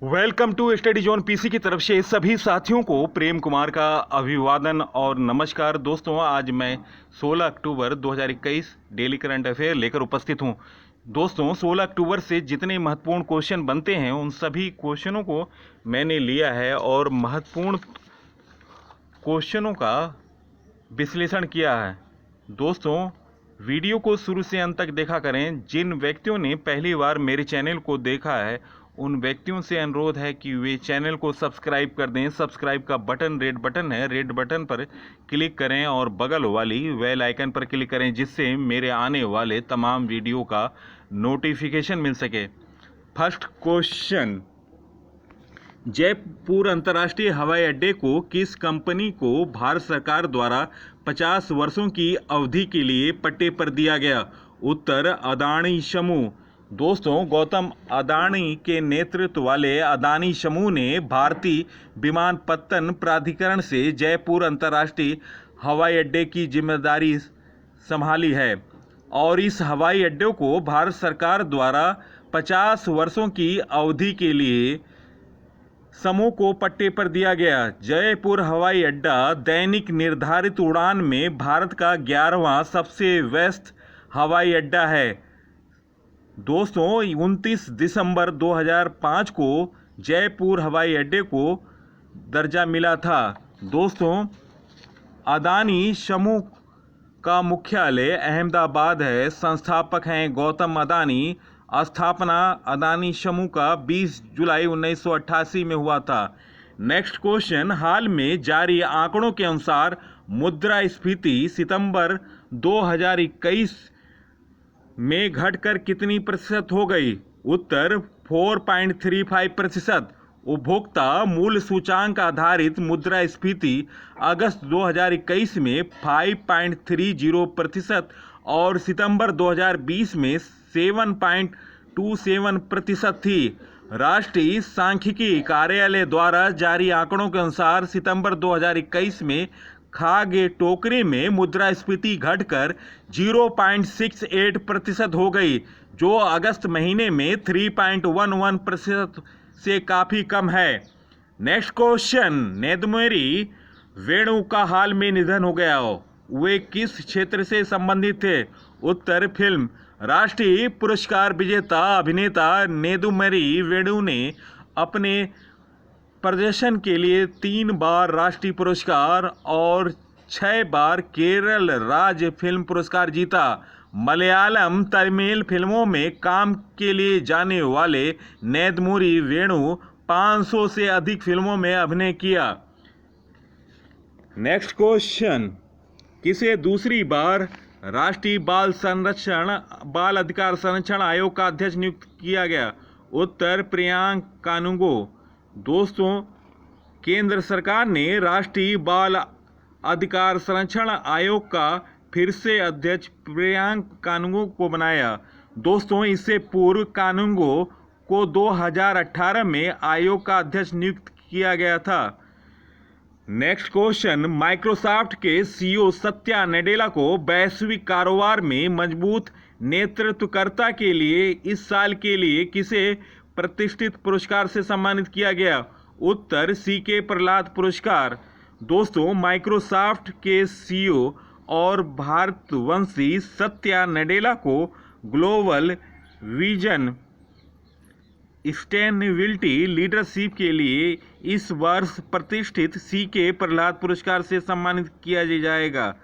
Welcome to study zone PC की तरफ से सभी साथियों को प्रेम कुमार का अभिवादन और नमस्कार। दोस्तों, आज मैं 16 अक्टूबर 2021 डेली करंट अफेयर लेकर उपस्थित हूं। दोस्तों, 16 अक्टूबर से जितने महत्वपूर्ण क्वेश्चन बनते हैं उन सभी क्वेश्चनों को मैंने लिया है और महत्वपूर्ण क्वेश्चनों का विश्लेषण किया है। दोस्तों, वीडियो को शुरू से अंत तक देखा करें। जिन व्यक्तियों ने पहली बार मेरे चैनल को देखा है उन व्यक्तियों से अनुरोध है कि वे चैनल को सब्सक्राइब कर दें। सब्सक्राइब का बटन रेड बटन है, रेड बटन पर क्लिक करें और बगल वाली बेल आइकन पर क्लिक करें, जिससे मेरे आने वाले तमाम वीडियो का नोटिफिकेशन मिल सके। फर्स्ट क्वेश्चन, जयपुर अंतर्राष्ट्रीय हवाई अड्डे को किस कंपनी को भारत सरकार द्वारा 50 वर्षों की अवधि के लिए पट्टे पर दिया गया? उत्तर, अदानी समूह। दोस्तों, गौतम अदानी के नेतृत्व वाले अदानी समूह ने भारतीय विमानपत्तन प्राधिकरण से जयपुर अंतर्राष्ट्रीय हवाई अड्डे की जिम्मेदारी संभाली है और इस हवाई अड्डे को भारत सरकार द्वारा 50 वर्षों की अवधि के लिए समूह को पट्टे पर दिया गया। जयपुर हवाई अड्डा दैनिक निर्धारित उड़ान में भारत का 11वां सबसे व्यस्त हवाई अड्डा है। दोस्तों, 29 दिसंबर 2005 को जयपुर हवाई अड्डे को दर्जा मिला था। दोस्तों, अदानी समूह का मुख्यालय अहमदाबाद है। संस्थापक हैं गौतम अदानी। स्थापना अदानी समूह का 20 जुलाई 1988 में हुआ था। नेक्स्ट क्वेश्चन, हाल में जारी आंकड़ों के अनुसार मुद्रास्फीति सितंबर 2021 में घटकर कितनी प्रतिशत हो गई? उत्तर, 4.35%। उपभोक्ता मूल्य सूचांक आधारित मुद्रास्फीति अगस्त 2021 में 5.30% और सितंबर 2020 में 7.27% थी। राष्ट्रीय सांख्यिकी कार्यालय द्वारा जारी आंकड़ों के अनुसार सितंबर 2021 में खाद्य टोकरी में मुद्रास्फीति घटकर 0.68% हो गई, जो अगस्त महीने में 3.11% से काफ़ी कम है। नेक्स्ट क्वेश्चन, नेदुमुरी वेणु का हाल में निधन हो गया। वे किस क्षेत्र से संबंधित थे? उत्तर, फिल्म। राष्ट्रीय पुरस्कार विजेता अभिनेता नेदुमुरी वेणु ने अपने प्रदर्शन के लिए 3 बार राष्ट्रीय पुरस्कार और 6 बार केरल राज्य फिल्म पुरस्कार जीता। मलयालम तमिल फिल्मों में काम के लिए जाने वाले नेदुमुरी वेणु 500 से अधिक फिल्मों में अभिनय किया। नेक्स्ट क्वेश्चन, किसे दूसरी बार राष्ट्रीय बाल अधिकार संरक्षण आयोग का अध्यक्ष नियुक्त किया गया? उत्तर, प्रियांक कानूंगो। दोस्तों, केंद्र सरकार ने राष्ट्रीय बाल अधिकार संरक्षण आयोग का फिर से अध्यक्ष प्रियांक कानूंगो को बनाया। दोस्तों, इससे पूर्व कानूंगो को 2018 में आयोग का अध्यक्ष नियुक्त किया गया था। नेक्स्ट क्वेश्चन, माइक्रोसॉफ्ट के सीईओ सत्या नडेला को वैश्विक कारोबार में मजबूत नेतृत्वकर्ता के लिए इस साल के लिए किसे प्रतिष्ठित पुरस्कार से सम्मानित किया गया? उत्तर, सीके प्रहलाद पुरस्कार। दोस्तों, माइक्रोसॉफ्ट के सीईओ और भारतवंशी सत्या नडेला को ग्लोबल विजन सस्टेनेबिलिटी लीडरशिप के लिए इस वर्ष प्रतिष्ठित सीके प्रहलाद पुरस्कार से सम्मानित किया जाएगा।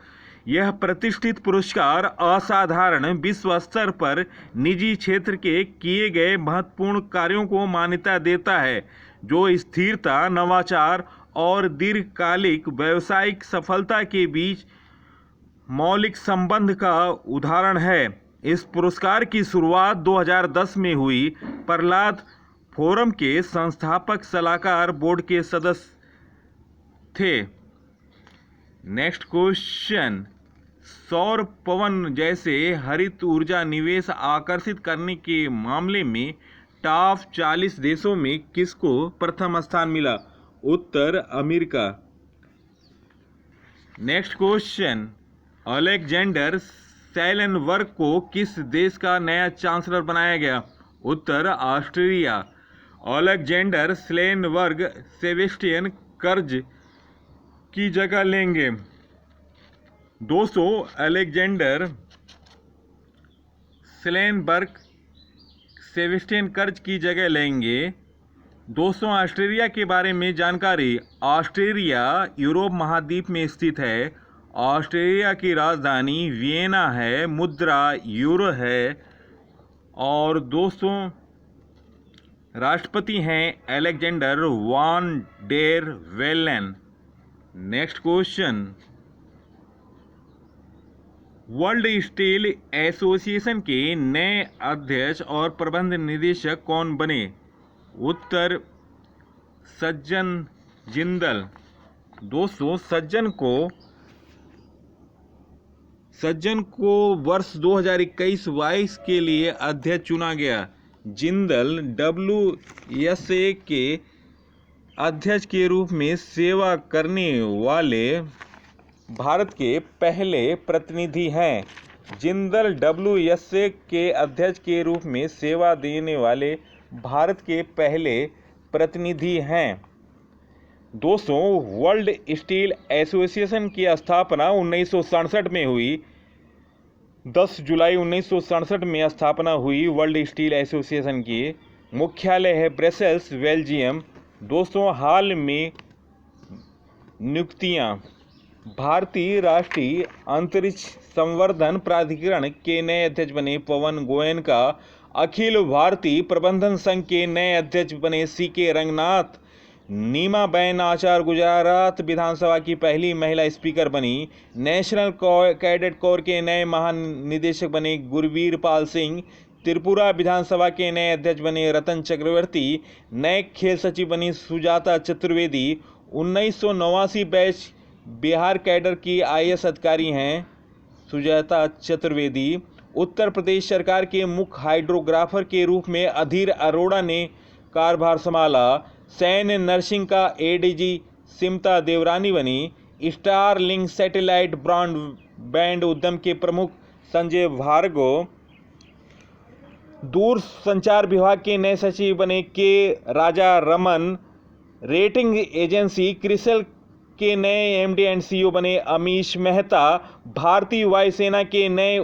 यह प्रतिष्ठित पुरस्कार असाधारण विश्व स्तर पर निजी क्षेत्र के किए गए महत्वपूर्ण कार्यों को मान्यता देता है, जो स्थिरता, नवाचार और दीर्घकालिक व्यावसायिक सफलता के बीच मौलिक संबंध का उदाहरण है। इस पुरस्कार की शुरुआत 2010 में हुई। प्रहलाद फोरम के संस्थापक सलाहकार बोर्ड के सदस्य थे। नेक्स्ट क्वेश्चन, सौर पवन जैसे हरित ऊर्जा निवेश आकर्षित करने के मामले में टॉप 40 देशों में किसको प्रथम स्थान मिला? उत्तर, अमेरिका। नेक्स्ट क्वेश्चन, अलेक्जेंडर सेलेनबर्ग को किस देश का नया चांसलर बनाया गया? उत्तर, ऑस्ट्रिया। अलेक्जेंडर स्लेनबर्ग सेबेस्टियन कर्ज की जगह लेंगे। दोस्तों अलेक्जेंडर स्लेनबर्ग सेबेस्टियन कर्ज की जगह लेंगे। दोस्तों ऑस्ट्रेलिया के बारे में जानकारी। ऑस्ट्रेलिया यूरोप महाद्वीप में स्थित है। ऑस्ट्रेलिया की राजधानी वियना है। मुद्रा यूरो है। और दोस्तों राष्ट्रपति हैं Alexander van der Bellen. Next question, world steel association के नए अध्यक्ष और प्रबंध निदेशक कौन बने? उत्तर सज्जन जिंदल। दोस्तों सज्जन को वर्ष 2021-22 के लिए अध्यक्ष चुना गया। जिंदल WSA के अध्यक्ष के रूप में सेवा करने वाले भारत के पहले प्रतिनिधि हैं। जिंदल WSA के अध्यक्ष के रूप में सेवा देने वाले भारत के पहले प्रतिनिधि हैं। दोस्तों वर्ल्ड स्टील एसोसिएशन की स्थापना 1967 में हुई। 10 जुलाई 1967 में स्थापना हुई वर्ल्ड स्टील एसोसिएशन की। मुख्यालय है ब्रसेल्स, बेल्जियम। दोस्तों हाल में नियुक्तियां। भारतीय राष्ट्रीय अंतरिक्ष संवर्धन प्राधिकरण के नए अध्यक्ष बने पवन गोयनका। अखिल भारतीय प्रबंधन संघ के नए अध्यक्ष बने CK रंगनाथ। नीमाबेन आचार्य गुजरात विधानसभा की पहली महिला स्पीकर बनी। नेशनल कैडेट कोर के नए महानिदेशक बने गुरवीर पाल सिंह। त्रिपुरा विधानसभा के नए अध्यक्ष बने रतन चक्रवर्ती। नए खेल सचिव बनी सुजाता चतुर्वेदी। 1989 बैच बिहार कैडर की IAS अधिकारी हैं सुजाता चतुर्वेदी। उत्तर प्रदेश सरकार के मुख्य हाइड्रोग्राफर के रूप में अधीर अरोड़ा ने कार्यभार संभाला। सैन्य नर्सिंग का ADG सिमता देवरानी बनी। स्टारलिंक सैटेलाइट ब्रॉडबैंड उद्यम के प्रमुख संजय भार्गव। दूर संचार विभाग के नए सचिव बने के राजा रमन। रेटिंग एजेंसी क्रिसल के नए MD एंड CEO बने अमीश मेहता। भारतीय वायुसेना के नए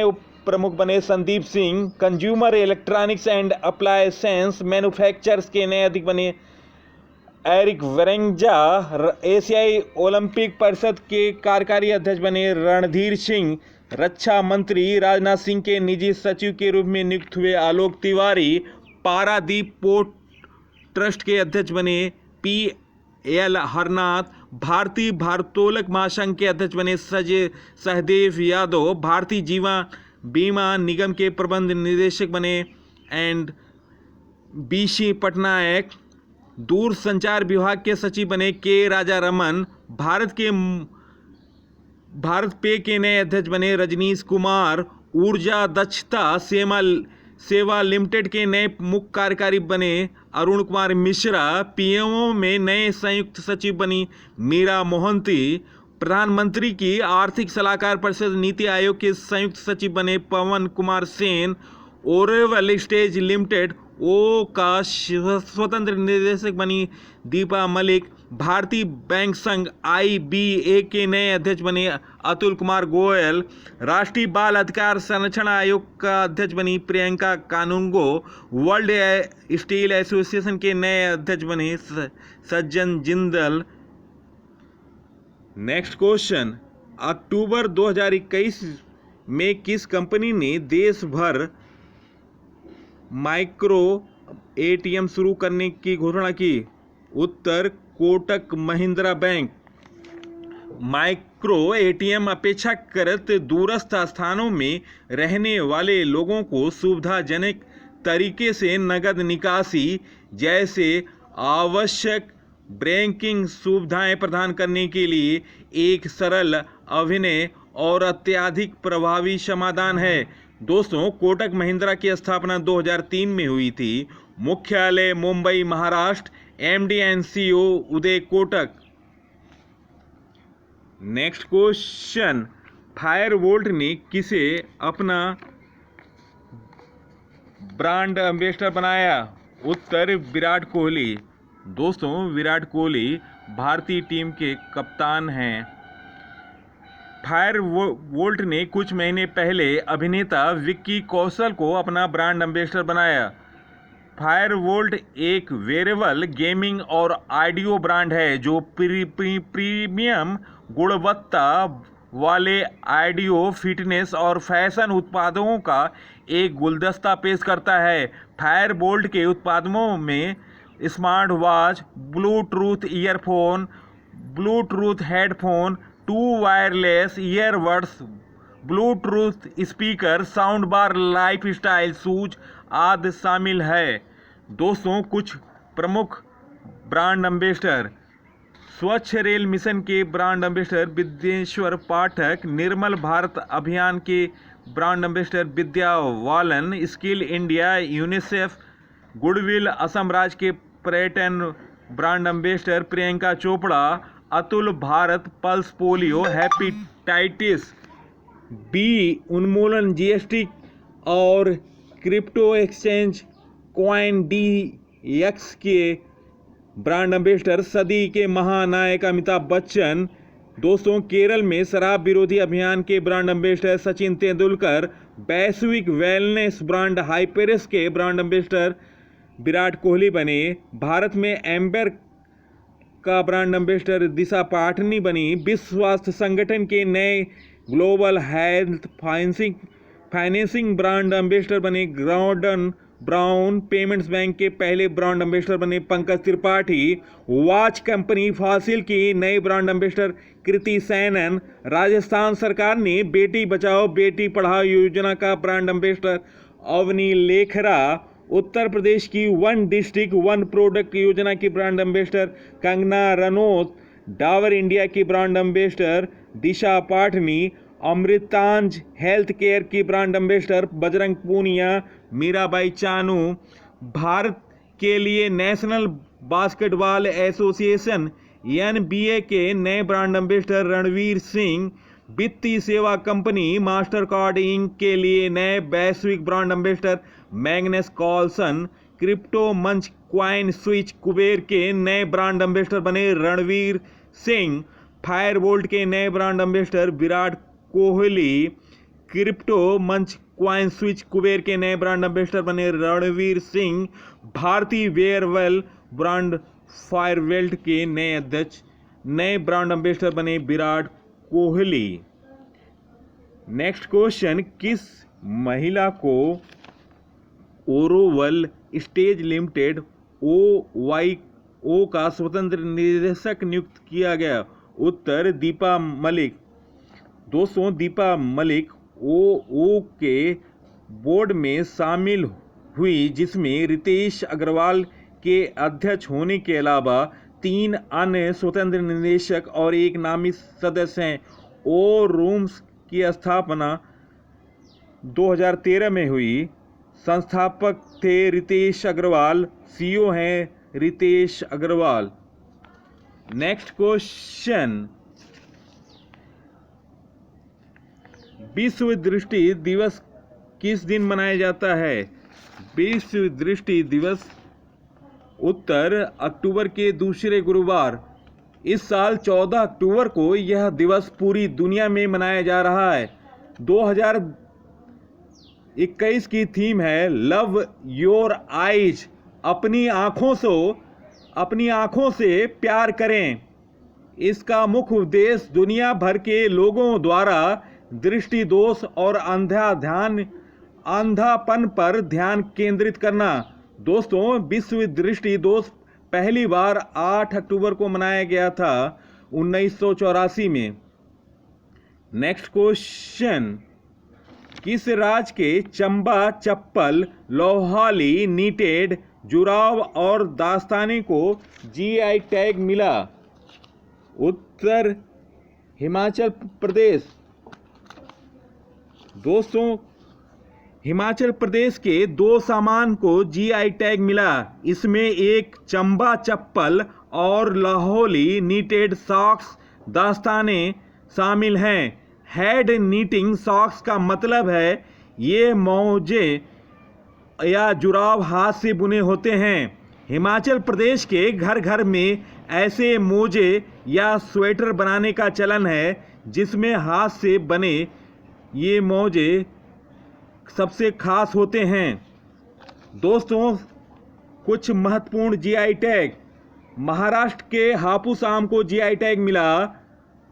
उप प्रमुख बने Sandeep Singh. Consumer electronics and appliances manufacturers के नए अध्यक्ष बने एरिक वेरेंजा। एशियाई ओलंपिक परिषद के कार्यकारी अध्यक्ष बने रणधीर सिंह। रक्षा मंत्री राजनाथ सिंह के निजी सचिव के रूप में नियुक्त हुए आलोक तिवारी। पारादीप पोर्ट ट्रस्ट के अध्यक्ष बने PL हरनाथ। भारतीय भारोत्तोलक महासंघ के अध्यक्ष बने सहदेव यादव। भारतीय जीवन बीमा निगम के प्रबंध निदेशक बने BC पटनायक। दूर संचार विभाग के सचिव बने के राजा रमन। भारत पे के नए अध्यक्ष बने रजनीश कुमार। ऊर्जा दक्षता सेवा लिमिटेड के नए मुख्य कार्यकारी बने अरुण कुमार मिश्रा। PMO में नए संयुक्त सचिव बनी मीरा मोहंती। प्रधानमंत्री की आर्थिक सलाहकार परिषद नीति आयोग के संयुक्त सचिव बने पवन कुमार सेन। ओरेवल स्टेज लिमिटेड O का स्वतंत्र निदेशक बनी दीपा मलिक। भारतीय बैंक संघ IBA के नए अध्यक्ष बने अतुल कुमार गोयल। राष्ट्रीय बाल अधिकार संरक्षण आयोग का अध्यक्ष बनी Priyanka Kanoongo. World steel association के नए अध्यक्ष बने सज्जन जिंदल। नेक्स्ट क्वेश्चन, अक्टूबर 2021 में किस कंपनी ने देश भर माइक्रो ATM शुरू करने की घोषणा की? उत्तर Kotak Mahindra bank. Micro ATM अपेक्षाकृत दूरस्थ स्थानों में रहने वाले लोगों को सुविधाजनक तरीके से नकद निकासी जैसे आवश्यक बैंकिंग सुविधाएं प्रदान करने के लिए एक सरल, अभिनव और अत्यधिक प्रभावी समाधान है। दोस्तों कोटक महिंद्रा की स्थापना 2003 में हुई थी। मुख्यालय Mumbai Maharashtra. MD and CEO Uday Kotak. Next question, Fireboltt ने किसे अपना ब्रांड एम्बेसडर बनाया? उत्तर विराट कोहली। दोस्तों, विराट कोहली भारतीय टीम के कप्तान हैं। फायरवोल्ट ने कुछ महीने पहले अभिनेता विक्की कौशल को अपना ब्रांड एम्बेसडर बनाया। फायरवोल्ट एक वेरेबल गेमिंग और ऑडियो ब्रांड है जो प्रीमियम गुणवत्ता वाले ऑडियो, फिटनेस और फैशन उत्पादों का एक गुलदस्ता पेश करता है। फायरवोल्ट के उत्पादों में smart watch, bluetooth earphone, bluetooth headphone, 2 wireless earbuds, bluetooth speaker, sound bar, lifestyle shoes आदि शामिल है। दोस्तों, कुछ प्रमुख brand ambassador. Swachh rail mission के ब्रांड एम्बेसडर विद्येश्वर पाठक। निर्मल भारत अभियान के brand ambassador Vidya Balan. Skill India, UNICEF, goodwill Assam राज्य के पर्यटन brand ambassador Priyanka Chopra. Atul Bharat pulse polio, hepatitis B उन्मूलन, जीएसटी और क्रिप्टो एक्सचेंज CoinDX के ब्रांड एम्बेसडर सदी के महानायक अमिताभ बच्चन। दोस्तों, केरल में शराब विरोधी अभियान के ब्रांड एम्बेसडर सचिन तेंदुलकर। वैश्विक वेलनेस ब्रांड हाइपेरिस के ब्रांड एम्बेसडर विराट कोहली बने। भारत में एम्बर का ब्रांड एम्बेसडर दिशा पाटनी बनी। विश्व स्वास्थ्य संगठन के नए global health financing brand ambassador बने गॉर्डन ब्राउन। पेमेंट्स बैंक के पहले ब्रांड एम्बेसडर बने पंकज त्रिपाठी। वॉच कंपनी फासिल की नई ब्रांड एम्बेसडर कृति सैनन। राजस्थान सरकार ने बेटी बचाओ बेटी पढ़ाओ योजना का ब्रांड एम्बेसडर अवनी लेखरा। उत्तर प्रदेश की 1 डिस्ट्रिक्ट 1 प्रोडक्ट योजना की brand ambassador Kangana Ranaut. Dabur India की ब्रांड एम्बेसडर दिशा पाटनी। अमृतांज हेल्थ केयर की ब्रांड एम्बेसडर बजरंग पूनिया। मीराबाई चानू। भारत के लिए नेशनल बास्केटबॉल एसोसिएशन NBA के नए ब्रांड एम्बेसडर रणवीर सिंह। वित्तीय सेवा कंपनी मास्टर कार्ड इंक के लिए नए वैश्विक brand ambassador Magnus Carlsen. Crypto मंच क्वाइन स्विच कुबेर के नए ब्रांड एम्बेसडर बने रणवीर सिंह। फायरवोल्ट के नए brand ambassador Virat Kohli. Crypto मंच क्वाइन स्विच कुबेर के नए ब्रांड एम्बेसडर बने रणवीर सिंह। भारतीय वेयरवेल ब्रांड फायरवोल्ट के नए ब्रांड एम्बेसडर बने विराट कोहली। नेक्स्ट क्वेश्चन, किस महिला को ओरोवल स्टेज लिमिटेड OYO का स्वतंत्र निदेशक नियुक्त किया गया? उत्तर दीपा मलिक। दोस्तों, दीपा मलिक OYO के बोर्ड में शामिल हुई, जिसमें रितेश अग्रवाल के अध्यक्ष होने के अलावा 3 अन्य स्वतंत्र निदेशक और एक नामित सदस्य हैं। ओ रूम्स की स्थापना 2013 में हुई। संस्थापक थे रितेश अग्रवाल। CEO हैं रितेश अग्रवाल। नेक्स्ट क्वेश्चन, विश्व दृष्टि दिवस किस दिन मनाया जाता है? विश्व दृष्टि दिवस उत्तर अक्टूबर के दूसरे गुरुवार। इस साल 14 अक्टूबर को यह दिवस पूरी दुनिया में मनाया जा रहा है। 2021 की थीम है लव योर आइज। अपनी आँखों से प्यार करें। इसका मुख्य उद्देश्य दुनिया भर के लोगों द्वारा दृष्टि दोष और अंधापन पर ध्यान केंद्रित करना। दोस्तों, विश्व दृष्टि दिवस पहली बार 8 अक्टूबर को मनाया गया था 1984 में। नेक्स्ट क्वेश्चन, किस राज्य के चंबा चप्पल, लोहाली, नीटेड, जुराव और दास्ताने को GI टैग मिला? उत्तर हिमाचल प्रदेश। दोस्तों, हिमाचल प्रदेश के 2 सामान को GI टैग मिला। इसमें एक चंबा चप्पल और लाहौली नीटेड सॉक्स दास्ताने शामिल हैं। हैंड नीटिंग सॉक्स का मतलब है ये मोजे या जुराब हाथ से बुने होते हैं। हिमाचल प्रदेश के घर घर में ऐसे मोजे या स्वेटर बनाने का चलन है, जिसमें हाथ से बने ये मोजे सबसे खास होते हैं। दोस्तों, कुछ महत्वपूर्ण जीआई टैग। महाराष्ट्र के हापुस आम को जीआई टैग मिला।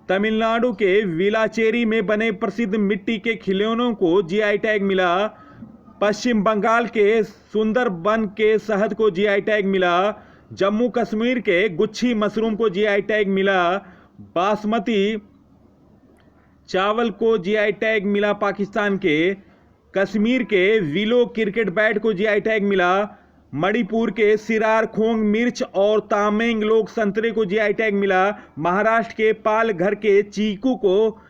तमिलनाडु के वेलाचेरी में बने प्रसिद्ध मिट्टी के खिलौनों को जीआई टैग मिला। पश्चिम बंगाल के सुंदरबन के शहद को जीआई टैग मिला। जम्मू कश्मीर के गुच्छी मशरूम को जीआई टैग मिला। बासमती चावल को जीआई टैग मिला पाकिस्तान के। कश्मीर के विलो क्रिकेट बैट को जीआई टैग मिला। मणिपुर के सिरार खोंग मिर्च और तामेंगलोंग संतरे को जीआई टैग मिला। महाराष्ट्र के पालघर के चीकू को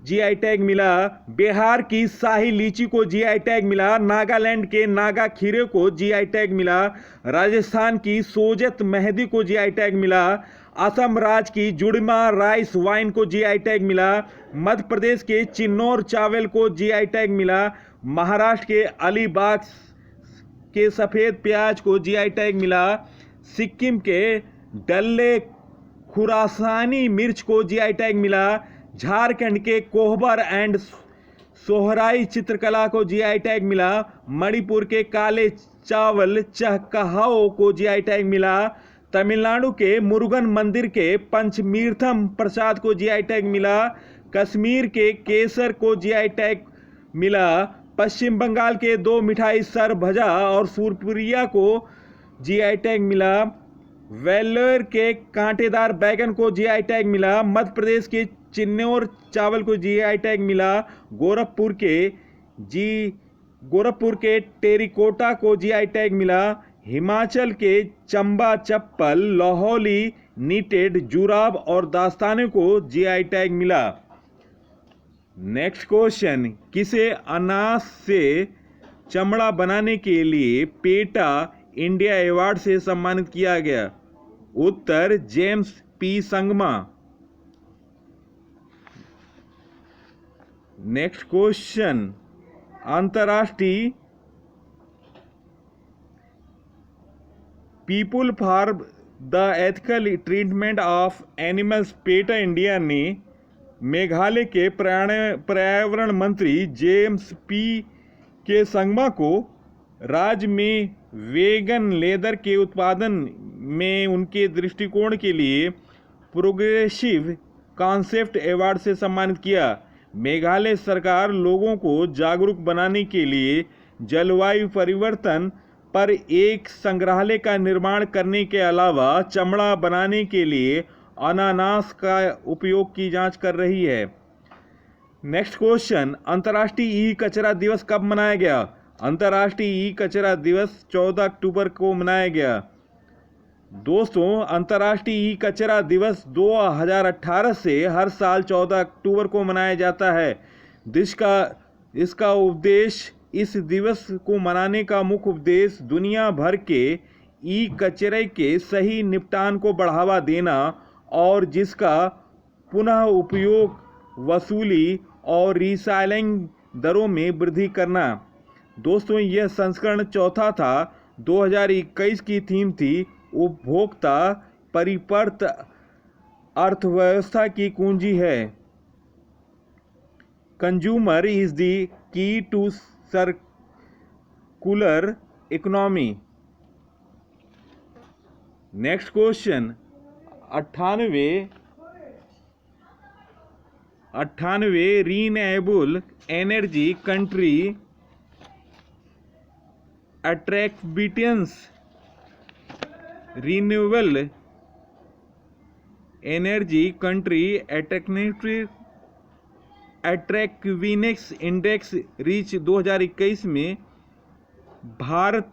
जीआई टैग मिला। बिहार की शाही लीची को जीआई टैग मिला। नागालैंड के नागा खीरे को जीआई टैग मिला। राजस्थान की सोजत मेहंदी को जीआई टैग मिला। असम राज्य की जुड़मा राइस वाइन को जीआई टैग मिला। मध्य प्रदेश के चिन्नौर चावल को जीआई टैग मिला। महाराष्ट्र के अलीबाग के सफ़ेद प्याज को जीआई टैग मिला। सिक्किम के डल्ले खुरासानी मिर्च को जीआई टैग मिला। झारखंड के कोहबर एंड सोहराई चित्रकला को जीआई टैग मिला। मणिपुर के काले चावल चहकहाओ को जीआई टैग मिला। तमिलनाडु के मुरुगन मंदिर के पंचमीर्थम प्रसाद को जीआई टैग मिला। कश्मीर के केसर को जीआई टैग मिला। पश्चिम बंगाल के दो मिठाई सरभजा और सूरपुरिया को जीआई टैग मिला। वेल्लोर के कांटेदार बैगन को जीआई टैग मिला। मध्य प्रदेश के चिन्नौर चावल को जीआई टैग मिला। गोरखपुर के टेरिकोटा को जीआई टैग मिला। हिमाचल के चंबा चप्पल, लाहौली नीटेड जुराब और दास्ताने को जीआई टैग मिला। नेक्स्ट क्वेश्चन, किसे अनाज से चमड़ा बनाने के लिए पेटा इंडिया अवार्ड से सम्मानित किया गया? उत्तर James P Sangma. Next question, अंतर्राष्ट्रीय people for the ethical treatment of animals PETA India ने मेघालय के पर्यावरण मंत्री जेम्स पी के संगमा को राज्य में वेगन लेदर के उत्पादन में उनके दृष्टिकोण के लिए प्रोग्रेसिव कॉन्सेप्ट अवार्ड से सम्मानित किया। मेघालय सरकार लोगों को जागरूक बनाने के लिए जलवायु परिवर्तन पर एक संग्रहालय का निर्माण करने के अलावा चमड़ा बनाने के लिए अनानास का उपयोग की जांच कर रही है। नेक्स्ट क्वेश्चन, अंतर्राष्ट्रीय ई कचरा दिवस कब मनाया गया? अंतर्राष्ट्रीय ई कचरा दिवस 14 अक्टूबर को मनाया गया। दोस्तों, अंतर्राष्ट्रीय ई कचरा दिवस 2018 से हर साल 14 अक्टूबर को मनाया जाता है। इसका उद्देश्य, इस दिवस को मनाने का मुख्य उद्देश्य दुनिया भर के ई कचरे के सही निपटान को बढ़ावा देना और जिसका पुनः उपयोग, वसूली और रिसाइक्लिंग दरों में वृद्धि करना। दोस्तों, यह संस्करण चौथा था। 2021 की थीम थी उपभोक्ता परिपर्त अर्थव्यवस्था की कुंजी है। Consumer is the key to circular economy. Next question, 98 renewable energy country attractivities renewable energy country attractiveness index reach 2021 में भारत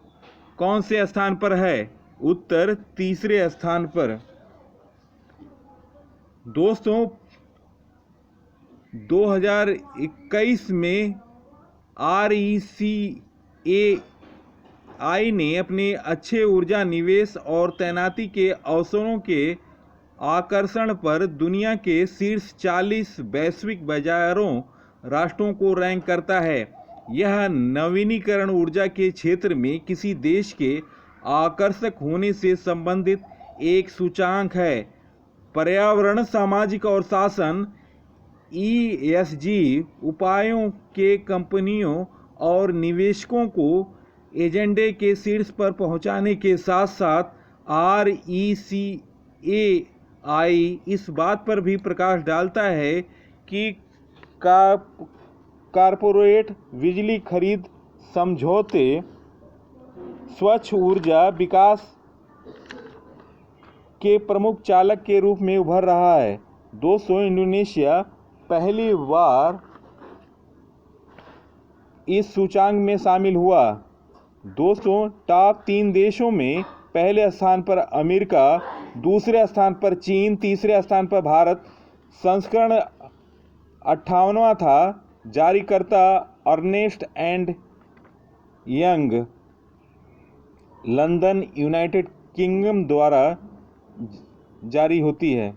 कौन से स्थान पर है? उत्तर तीसरे स्थान पर। दोस्तों, 2021 में RECAI ने अपने अच्छे ऊर्जा निवेश और तैनाती के अवसरों के आकर्षण पर दुनिया के शीर्ष 40 वैश्विक बाजारों राष्ट्रों को रैंक करता है। यह नवीनीकरण ऊर्जा के क्षेत्र में किसी देश के आकर्षक होने से संबंधित एक सूचकांक है। पर्यावरण, सामाजिक और शासन ESG उपायों के कंपनियों और निवेशकों को एजेंडे के शीर्ष पर पहुंचाने के साथ साथ RECAI इस बात पर भी प्रकाश डालता है कि कारपोरेट बिजली खरीद समझौते स्वच्छ ऊर्जा विकास के प्रमुख चालक के रूप में उभर रहा है। दोस्तों, इंडोनेशिया पहली बार इस सूचकांक में शामिल हुआ। दोस्तों, टॉप 3 देशों में पहले स्थान पर अमेरिका, दूसरे स्थान पर चीन, तीसरे स्थान पर भारत। संस्करण 58वां था। जारीकर्ता Ernst and Young, London, United Kingdom द्वारा जारी होती है।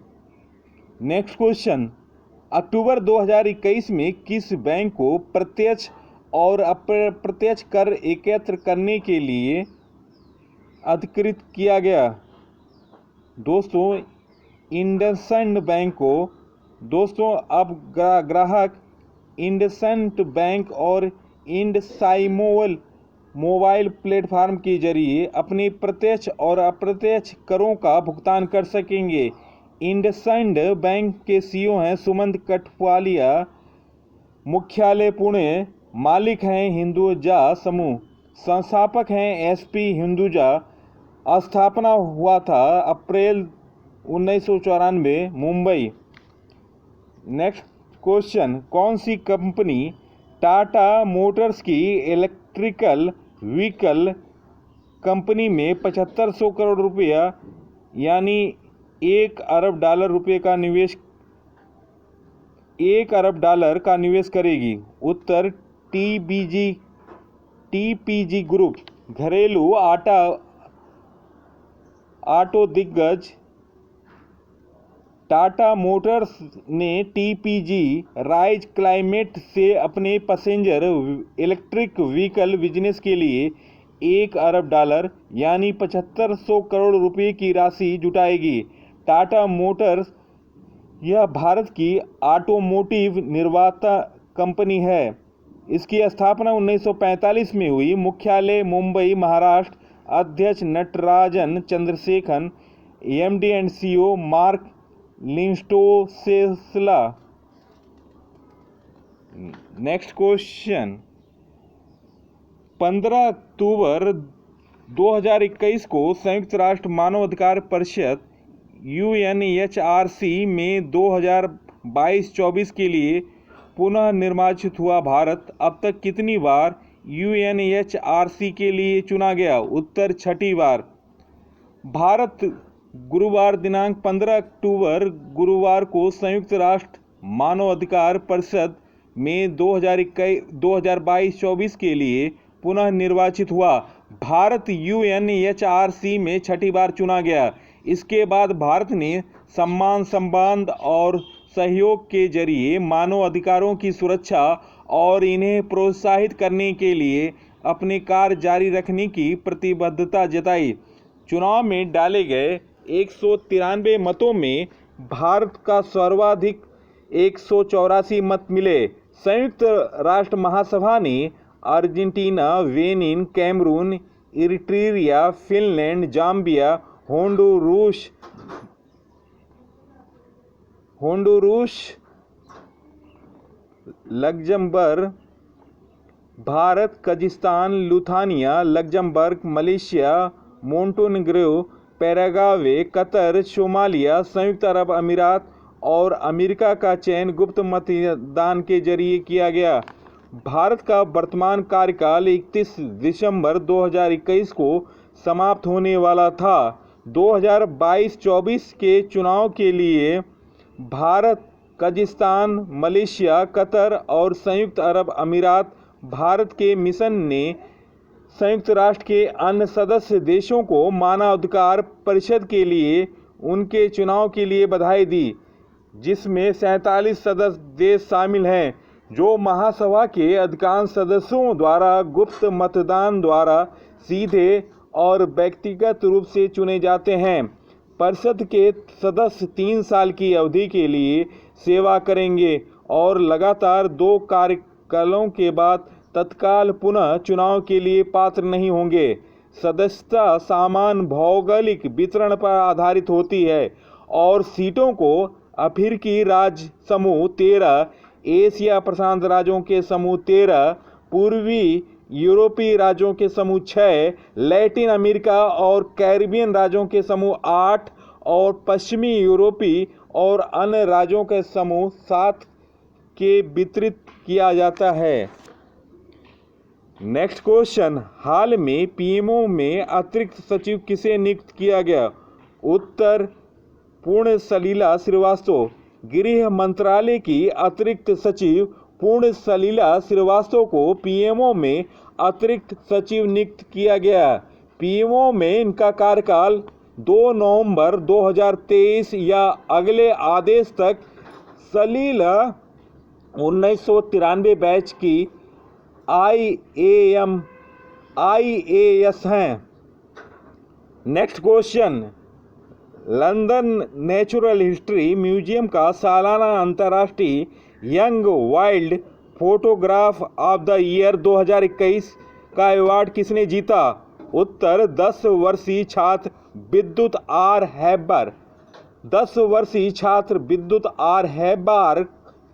नेक्स्ट क्वेश्चन, अक्टूबर 2021 में किस बैंक को प्रत्यक्ष और अप्रत्यक्ष कर एकत्र करने के लिए अधिकृत किया गया? दोस्तों, इंडसइंड बैंक को। दोस्तों, अब ग्राहक इंडसइंड बैंक और इंडसइंड मोबाइल प्लेटफॉर्म के जरिए अपने प्रत्यक्ष और अप्रत्यक्ष करों का भुगतान कर सकेंगे। इंडसइंड बैंक के CEO हैं सुमंत कठपुतलिया, मुख्यालय पुणे, मालिक हैं हिंदुजा समूह, संस्थापक हैं SP हिंदुजा। स्थापना हुआ था अप्रैल 1994, मुंबई। नेक्स्ट क्वेश्चन, कौन सी कंपनी टाटा मोटर्स की इलेक्ट्रिकल व्हीकल कंपनी में 7500 करोड़ रुपया यानी $1 अरब का निवेश करेगी? उत्तर, TPG ग्रुप। घरेलू ऑटो दिग्गज टाटा मोटर्स ने TPG राइज क्लाइमेट से अपने पैसेंजर इलेक्ट्रिक व्हीकल बिजनेस के लिए $1 अरब यानी 7500 करोड़ रुपए की राशि जुटाएगी। टाटा मोटर्स यह भारत की ऑटोमोटिव निर्माता कंपनी है। इसकी स्थापना 1945 में हुई। मुख्यालय मुंबई, महाराष्ट्र। अध्यक्ष Natarajan Chandrasekaran. MD and CEO Mark लिंस्टोसेस्ला। नेक्स्ट क्वेश्चन, 15 अक्टूबर 2021 को संयुक्त राष्ट्र मानवाधिकार परिषद UNHRC में 2022-24 के लिए पुनः निर्वाचित हुआ। भारत अब तक कितनी बार UNHRC के लिए चुना गया? उत्तर, 6ठी बार। भारत गुरुवार दिनांक 15 अक्टूबर गुरुवार को संयुक्त राष्ट्र मानवाधिकार परिषद में 2022-24 के लिए पुनः निर्वाचित हुआ। भारत UNHRC में 6ठी बार चुना गया। इसके बाद भारत ने सम्मान, संवाद और सहयोग के जरिए मानव अधिकारों की सुरक्षा और इन्हें प्रोत्साहित करने के लिए अपने कार्य जारी रखने की प्रतिबद्धता जताई। चुनाव में डाले गए 193 मतों में भारत का सर्वाधिक 184 मत मिले। संयुक्त राष्ट्र महासभा ने Argentina, Benin, Cameroon, Eritrea, Finland, Zambia, Honduras, Luxembourg, Bharat, Kazakhstan, Lithuania, Luxembourg, Malaysia, Montenegro, Paraguay, Qatar, Somalia, संयुक्त अरब अमीरात और अमेरिका का चयन गुप्त मतदान के जरिए किया गया। भारत का वर्तमान कार्यकाल 31 दिसंबर 2021 को समाप्त होने वाला था। 2022-24 के चुनाव के लिए भारत, कजाकिस्तान, मलेशिया, कतर और संयुक्त अरब अमीरात भारत के मिशन ने संयुक्त राष्ट्र के अन्य सदस्य देशों को मानवाधिकार परिषद के लिए उनके चुनाव के लिए बधाई दी, जिसमें 47 सदस्य देश शामिल हैं। जो महासभा के अधिकांश सदस्यों द्वारा गुप्त मतदान द्वारा सीधे और व्यक्तिगत रूप से चुने जाते हैं। परिषद के सदस्य 3 साल की अवधि के लिए सेवा करेंगे और लगातार 2 कार्यकालों के बाद तत्काल पुनः चुनाव के लिए पात्र नहीं होंगे। सदस्यता समान भौगोलिक वितरण पर आधारित होती है और सीटों को अफ्रीकी राज्य समूह 13, एशिया प्रशांत राज्यों के समूह 13, पूर्वी यूरोपीय राज्यों के समूह 6, लैटिन अमेरिका और कैरिबियन राज्यों के समूह 8 और पश्चिमी यूरोपीय और अन्य राज्यों के समूह 7 के वितरित किया जाता है। नेक्स्ट क्वेश्चन, हाल में पीएमओ में अतिरिक्त सचिव किसे नियुक्त किया गया? उत्तर, पुण्य सलीला श्रीवास्तव। गृह मंत्रालय की अतिरिक्त सचिव पुण्य सलीला श्रीवास्तव को पीएमओ में अतिरिक्त सचिव नियुक्त किया गया। पीएमओ में इनका कार्यकाल 2 नवंबर 2023 या अगले आदेश तक सलीला 1993 बैच की IAS हैं। Next question, London natural history museum का सालाना अंतर्राष्ट्रीय young wild photograph of the year 2021 का अवार्ड किसने जीता? उत्तर, 10 वर्षीय छात्र विद्युत आर हैबर। 10 वर्षीय छात्र विद्युत आर हैबर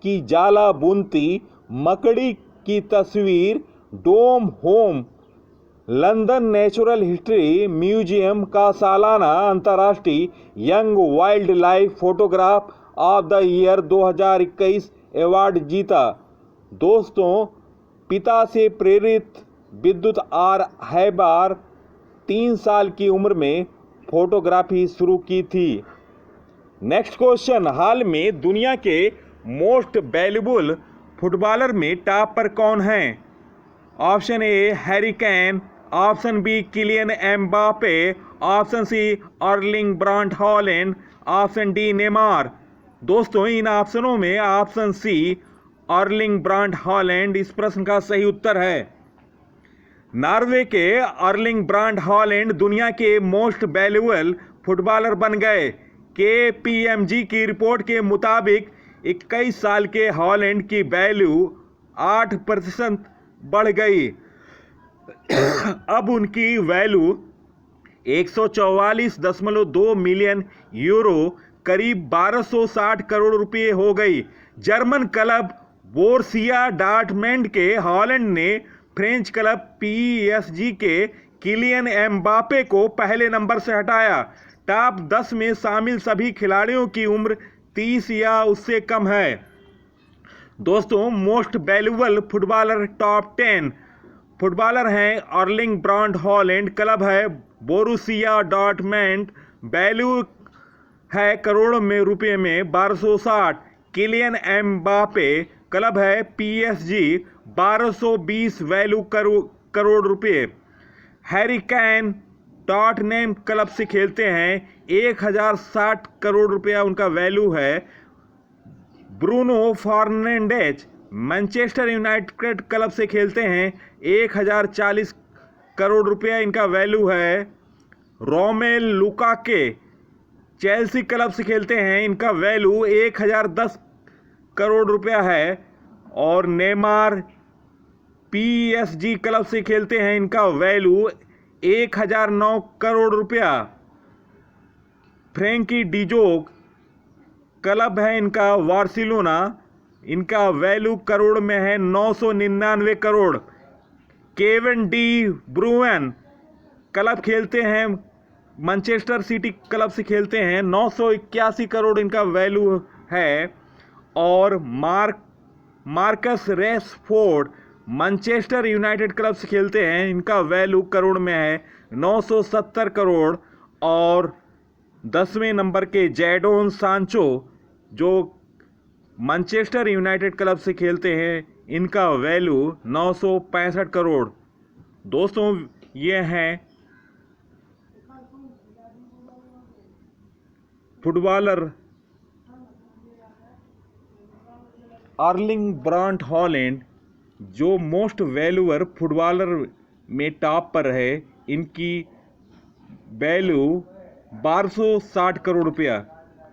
की जाला बुनती मकड़ी की तस्वीर dome home London natural history museum का सालाना अंतर्राष्ट्रीय young wild life photograph of the year 2021 award जीता। दोस्तों, पिता से प्रेरित विद्युत आर हैबर 3 साल की उम्र में फोटोग्राफी शुरू की थी। नेक्स्ट क्वेश्चन, हाल में दुनिया के मोस्ट वैल्यूएबल फुटबॉलर में टॉप पर कौन है? Option A Harry Kane, option B Kylian Mbappe, option C Erling Braut Haaland, option D Neymar. दोस्तों, इन ऑप्शनों में option C Erling Braut Haaland इस प्रश्न का सही उत्तर है। नॉर्वे के अर्लिंग ब्रांट हॉलैंड दुनिया के मोस्ट वैल्यूएबल फुटबॉलर बन गए। KPMG की रिपोर्ट के मुताबिक 21 साल के हॉलैंड की वैल्यू 8% बढ़ गई। अब उनकी वैल्यू 144.2 मिलियन यूरो करीब 1260 करोड़ रुपए हो गई। जर्मन क्लब बोरुसिया डॉर्टमुंड के हॉलैंड ने फ्रेंच क्लब PSG के किलियन एम्बापे को पहले नंबर से हटाया। टॉप 10 में शामिल सभी खिलाड़ियों की उम्र 30 या उससे कम है। दोस्तों, most valuable footballer top 10 footballer हैं अर्लिंग ब्रांट हॉलैंड, क्लब है बोरुसिया डॉर्टमुंड, वैल्यू है करोड़ में रुपए में 1260। किलियन एम्बापे, क्लब है PSG, 1220 वैल्यू करोड़ रुपए। हैरी केन टॉटनहम क्लब से खेलते हैं, 1060 करोड़ रुपया उनका वैल्यू है। Bruno Fernandes Manchester United club से खेलते हैं, 1040 करोड़ रुपया इनका वैल्यू है। रोमेल लुकाके चेल्सी क्लब से खेलते हैं, इनका वैल्यू 1010 करोड़ रुपया है। और नेमार PSG क्लब से खेलते हैं, इनका वैल्यू 1009 करोड़ रुपया। फ्रैंकी डिजोग क्लब है इनका बार्सिलोना, इनका वैल्यू करोड़ में है 999 करोड़। केविन डी ब्रुयन क्लब खेलते हैं मैनचेस्टर सिटी क्लब से खेलते हैं, 981 करोड़ इनका वैल्यू है। और मार्कस रेशफोर्ड मैनचेस्टर यूनाइटेड क्लब से खेलते हैं, इनका वैल्यू करोड़ में है 970 करोड़। और 10वें नंबर के जैडोन सांचो जो मैनचेस्टर यूनाइटेड क्लब से खेलते हैं, इनका वैल्यू 965 करोड़। दोस्तों, ये हैं फुटबॉलर अर्लिंग ब्रांट हॉलैंड जो मोस्ट वैल्यूअर फुटबॉलर में टॉप पर है, इनकी वैल्यू 1260 करोड़ रुपया।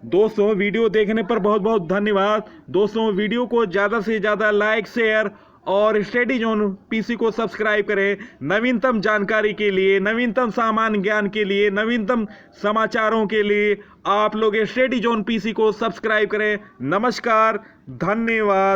दोस्तों वीडियो देखने पर बहुत बहुत धन्यवाद। दोस्तों वीडियो को ज़्यादा से ज़्यादा लाइक, शेयर और स्टडी जोन पीसी को सब्सक्राइब करें। नवीनतम जानकारी के लिए, नवीनतम सामान्य ज्ञान के लिए, नवीनतम समाचारों के लिए आप लोग स्टडी जोन पीसी को सब्सक्राइब करें। नमस्कार, धन्यवाद।